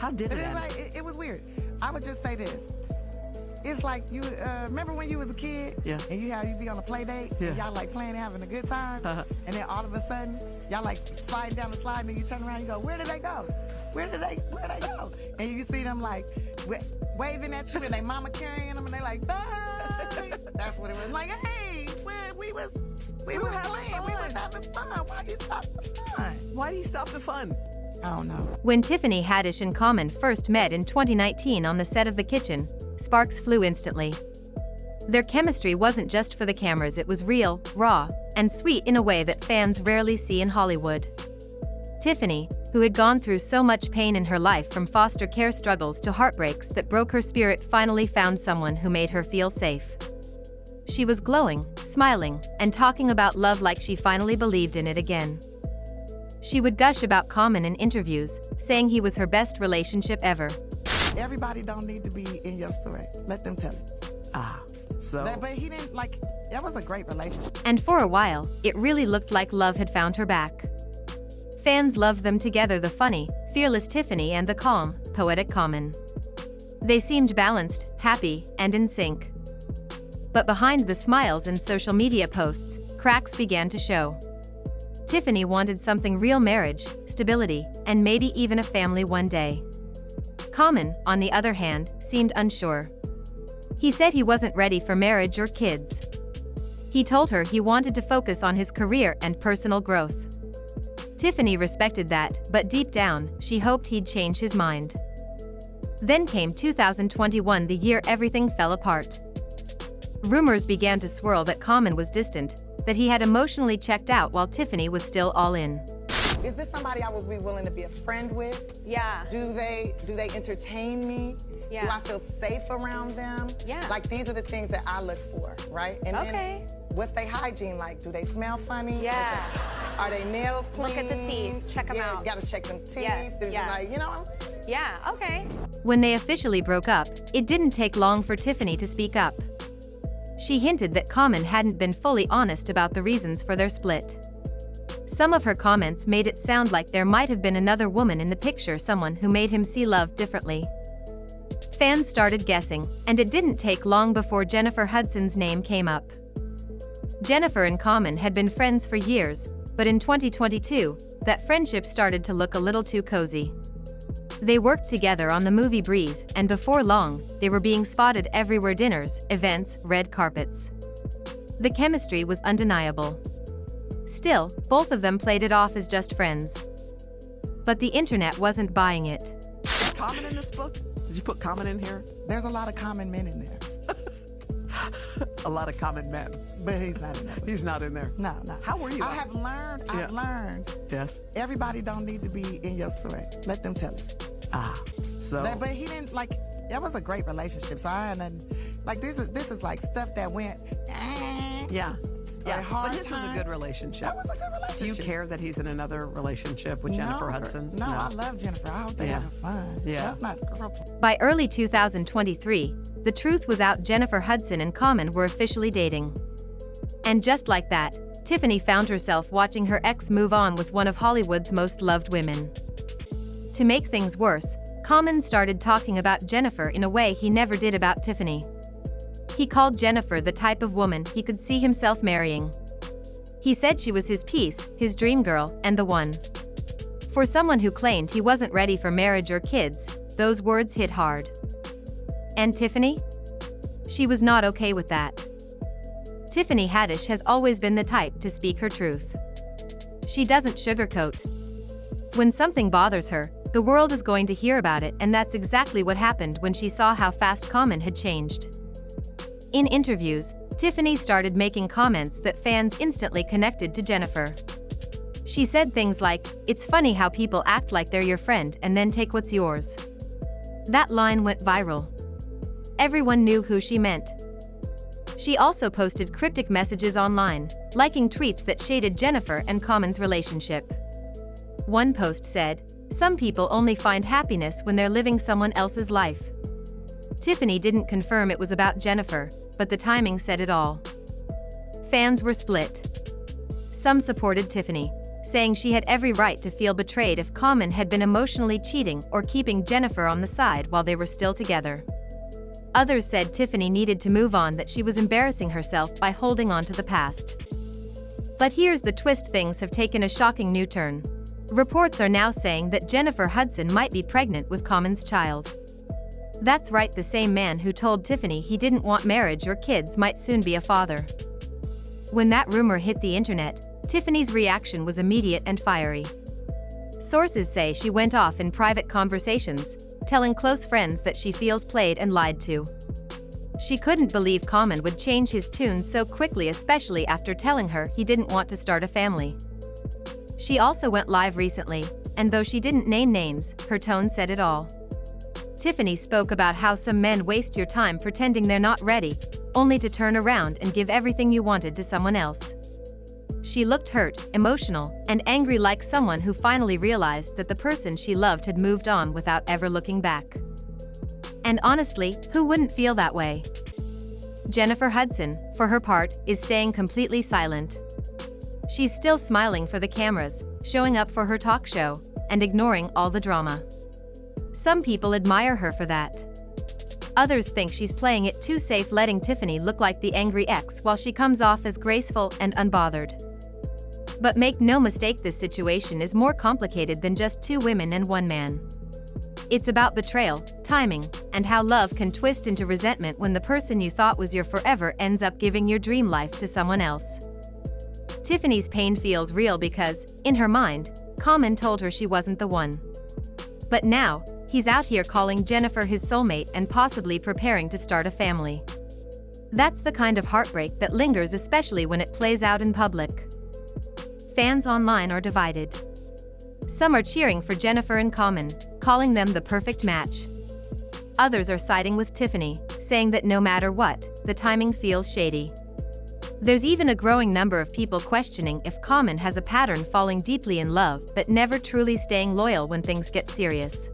How did But it it's end? like, it was weird. I would just say this. It's like you remember when you was a kid? Yeah. And you be on a play date, Yeah. and y'all like playing and having a good time, Uh-huh. and then all of a sudden, y'all like sliding down the slide, and you turn around and you go, where did they go? Where did they go? And you see them like waving at you, and they mama carrying them, and they like, bye. That's what it was. Like, hey, we was playing, we was having fun. Why you stop the fun? Why do you stop the fun? I don't know. When Tiffany Haddish and Common first met in 2019 on the set of The Kitchen, sparks flew instantly. Their chemistry wasn't just for the cameras, it was real, raw, and sweet in a way that fans rarely see in Hollywood. Tiffany, who had gone through so much pain in her life from foster care struggles to heartbreaks that broke her spirit, finally found someone who made her feel safe. She was glowing, smiling, and talking about love like she finally believed in it again. She would gush about Common in interviews, saying he was her best relationship ever. Everybody don't need to be in your story. Let them tell it. So But he didn't, like, that was a great relationship. And for a while, it really looked like love had found her back. Fans loved them together, the funny, fearless Tiffany and the calm, poetic Common. They seemed balanced, happy, and in sync. But behind the smiles and social media posts, cracks began to show. Tiffany wanted something real: marriage, stability, and maybe even a family one day. Common, on the other hand, seemed unsure. He said he wasn't ready for marriage or kids. He told her he wanted to focus on his career and personal growth. Tiffany respected that, but deep down, she hoped he'd change his mind. Then came 2021, the year everything fell apart. Rumors began to swirl that Common was distant, that he had emotionally checked out while Tiffany was still all in. Is this somebody I would be willing to be a friend with? Yeah. Do they entertain me? Yeah. Do I feel safe around them? Yeah. Like, these are the things that I look for, right? And Okay. then what's their hygiene like? Do they smell funny? Yeah. Are they nails clean? Look at the teeth. Check 'em out. Gotta check them teeth. Yes, Is it yes. like, you know? Yeah, okay. When they officially broke up, it didn't take long for Tiffany to speak up. She hinted that Common hadn't been fully honest about the reasons for their split. Some of her comments made it sound like there might have been another woman in the picture, someone who made him see love differently. Fans started guessing, and it didn't take long before Jennifer Hudson's name came up. Jennifer and Common had been friends for years, but in 2022, that friendship started to look a little too cozy. They worked together on the movie Breathe, and before long, they were being spotted everywhere: dinners, events, red carpets. The chemistry was undeniable. Still, both of them played it off as just friends. But the internet wasn't buying it. is Common in this book? Did you put Common in here? There's a lot of common men in there, A lot of common men. but he's not in there. He's not in there. No. How were you? I've learned, Yes. everybody don't need to be in your story. Let them tell it. So But he didn't, like, that was a great relationship. So I had nothing, like, this is like stuff that went, yeah. Yeah, Like hard but his was a times. good relationship. That was a good relationship. Do you care that he's in another relationship with Jennifer No, Hudson? No, I love Jennifer. I hope they're Yeah. having fun. Yeah. That's not a girl play. By early 2023, the truth was out: Jennifer Hudson and Common were officially dating. And just like that, Tiffany found herself watching her ex move on with one of Hollywood's most loved women. To make things worse, Common started talking about Jennifer in a way he never did about Tiffany. He called Jennifer the type of woman he could see himself marrying. He said she was his piece, his dream girl, and the one. For someone who claimed he wasn't ready for marriage or kids, those words hit hard. And Tiffany? She was not okay with that. Tiffany Haddish has always been the type to speak her truth. She doesn't sugarcoat. When something bothers her, the world is going to hear about it, and that's exactly what happened when she saw how fast Common had changed. In interviews, Tiffany started making comments that fans instantly connected to Jennifer. She said things like, "It's funny how people act like they're your friend and then take what's yours." That line went viral. Everyone knew who she meant. She also posted cryptic messages online, liking tweets that shaded Jennifer and Common's relationship. One post said, "Some people only find happiness when they're living someone else's life." Tiffany didn't confirm it was about Jennifer, but the timing said it all. Fans were split. Some supported Tiffany, saying she had every right to feel betrayed if Common had been emotionally cheating or keeping Jennifer on the side while they were still together. Others said Tiffany needed to move on, that she was embarrassing herself by holding on to the past. But here's the twist: things have taken a shocking new turn. Reports are now saying that Jennifer Hudson might be pregnant with Common's child. That's right, the same man who told Tiffany he didn't want marriage or kids might soon be a father. When that rumor hit the internet, Tiffany's reaction was immediate and fiery. Sources say she went off in private conversations, telling close friends that she feels played and lied to. She couldn't believe Common would change his tune so quickly, especially after telling her he didn't want to start a family. She also went live recently, and though she didn't name names, her tone said it all. Tiffany spoke about how some men waste your time pretending they're not ready, only to turn around and give everything you wanted to someone else. She looked hurt, emotional, and angry, like someone who finally realized that the person she loved had moved on without ever looking back. And honestly, who wouldn't feel that way? Jennifer Hudson, for her part, is staying completely silent. She's still smiling for the cameras, showing up for her talk show, and ignoring all the drama. Some people admire her for that. Others think she's playing it too safe, letting Tiffany look like the angry ex while she comes off as graceful and unbothered. But make no mistake, this situation is more complicated than just two women and one man. It's about betrayal, timing, and how love can twist into resentment when the person you thought was your forever ends up giving your dream life to someone else. Tiffany's pain feels real because, in her mind, Common told her she wasn't the one. But now, he's out here calling Jennifer his soulmate and possibly preparing to start a family. That's the kind of heartbreak that lingers, especially when it plays out in public. Fans online are divided. Some are cheering for Jennifer and Common, calling them the perfect match. Others are siding with Tiffany, saying that no matter what, the timing feels shady. There's even a growing number of people questioning if Common has a pattern, falling deeply in love but never truly staying loyal when things get serious.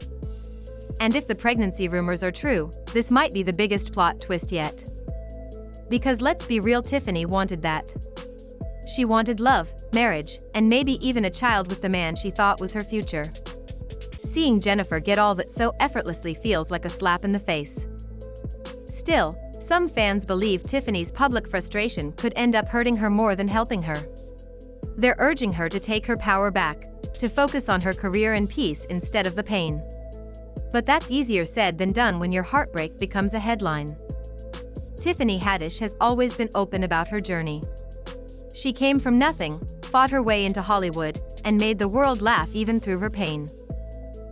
And if the pregnancy rumors are true, this might be the biggest plot twist yet. Because let's be real, Tiffany wanted that. She wanted love, marriage, and maybe even a child with the man she thought was her future. Seeing Jennifer get all that so effortlessly feels like a slap in the face. Still, some fans believe Tiffany's public frustration could end up hurting her more than helping her. They're urging her to take her power back, to focus on her career and peace instead of the pain. But that's easier said than done when your heartbreak becomes a headline. Tiffany Haddish has always been open about her journey. She came from nothing, fought her way into Hollywood, and made the world laugh even through her pain.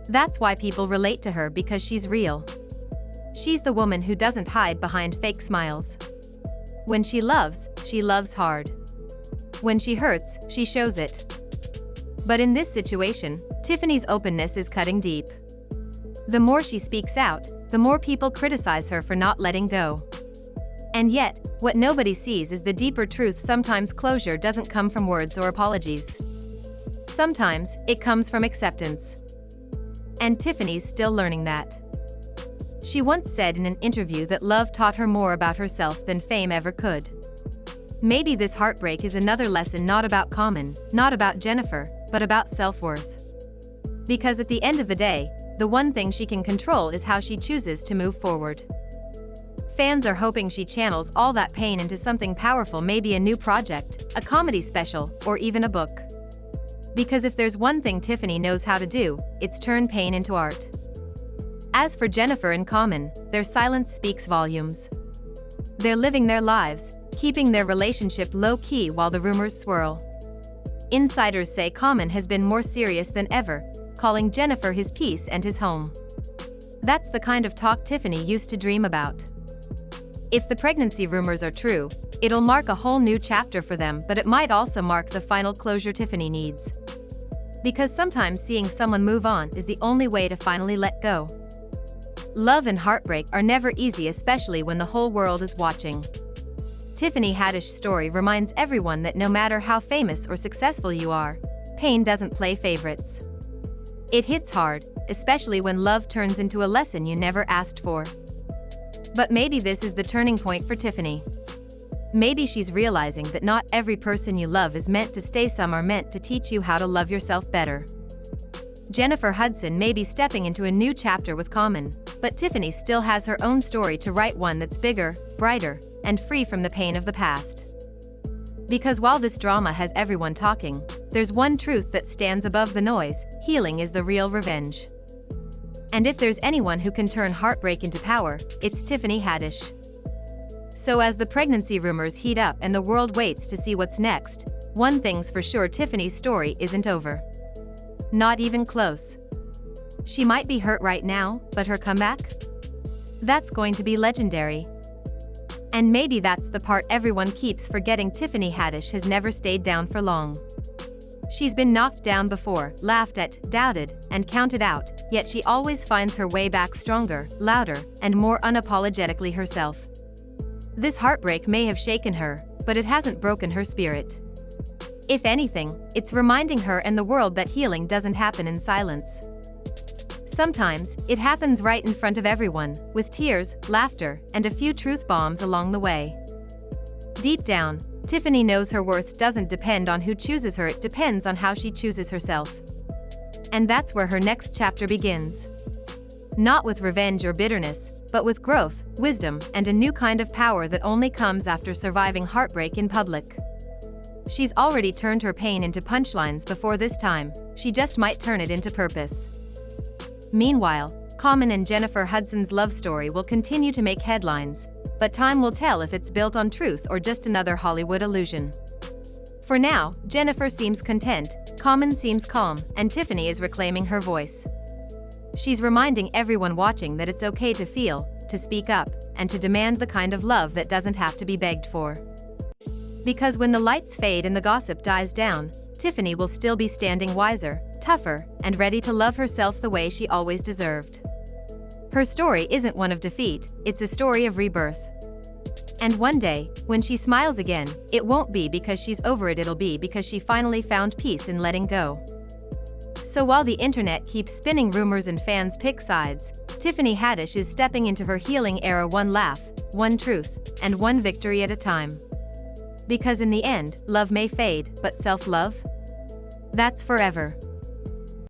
That's why people relate to her, because she's real. She's the woman who doesn't hide behind fake smiles. When she loves hard. When she hurts, she shows it. But in this situation, Tiffany's openness is cutting deep. The more she speaks out, the more people criticize her for not letting go. And yet, what nobody sees is the deeper truth. Sometimes closure doesn't come from words or apologies. Sometimes, it comes from acceptance. And Tiffany's still learning that. She once said in an interview that love taught her more about herself than fame ever could. Maybe this heartbreak is another lesson, not about Common, not about Jennifer, but about self-worth. Because at the end of the day, the one thing she can control is how she chooses to move forward. Fans are hoping she channels all that pain into something powerful, maybe a new project, a comedy special, or even a book. Because if there's one thing Tiffany knows how to do, it's turn pain into art. As for Jennifer and Common, their silence speaks volumes. They're living their lives, keeping their relationship low-key while the rumors swirl. Insiders say Common has been more serious than ever, calling Jennifer his peace and his home. That's the kind of talk Tiffany used to dream about. If the pregnancy rumors are true, it'll mark a whole new chapter for them, but it might also mark the final closure Tiffany needs. Because sometimes seeing someone move on is the only way to finally let go. Love and heartbreak are never easy, especially when the whole world is watching. Tiffany Haddish's story reminds everyone that no matter how famous or successful you are, pain doesn't play favorites. It hits hard, especially when love turns into a lesson you never asked for. But maybe this is the turning point for Tiffany. Maybe she's realizing that not every person you love is meant to stay, some are meant to teach you how to love yourself better. Jennifer Hudson may be stepping into a new chapter with Common, but Tiffany still has her own story to write, one that's bigger, brighter, and free from the pain of the past. Because while this drama has everyone talking, there's one truth that stands above the noise: healing is the real revenge. And if there's anyone who can turn heartbreak into power, it's Tiffany Haddish. So as the pregnancy rumors heat up and the world waits to see what's next, one thing's for sure: Tiffany's story isn't over. Not even close. She might be hurt right now, but her comeback? That's going to be legendary. And maybe that's the part everyone keeps forgetting: Tiffany Haddish has never stayed down for long. She's been knocked down before, laughed at, doubted, and counted out, yet she always finds her way back stronger, louder, and more unapologetically herself. This heartbreak may have shaken her, but it hasn't broken her spirit. If anything, it's reminding her and the world that healing doesn't happen in silence. Sometimes, it happens right in front of everyone, with tears, laughter, and a few truth bombs along the way. Deep down, Tiffany knows her worth doesn't depend on who chooses her, it depends on how she chooses herself. And that's where her next chapter begins. Not with revenge or bitterness, but with growth, wisdom, and a new kind of power that only comes after surviving heartbreak in public. She's already turned her pain into punchlines before this time, she just might turn it into purpose. Meanwhile, Common and Jennifer Hudson's love story will continue to make headlines, but time will tell if it's built on truth or just another Hollywood illusion. For now, Jennifer seems content, Common seems calm, and Tiffany is reclaiming her voice. She's reminding everyone watching that it's okay to feel, to speak up, and to demand the kind of love that doesn't have to be begged for. Because when the lights fade and the gossip dies down, Tiffany will still be standing wiser, tougher, and ready to love herself the way she always deserved. Her story isn't one of defeat, it's a story of rebirth. And one day, when she smiles again, it won't be because she's over it, it'll be because she finally found peace in letting go. So while the internet keeps spinning rumors and fans pick sides, Tiffany Haddish is stepping into her healing era, one laugh, one truth, and one victory at a time. Because in the end, love may fade, but self-love? That's forever.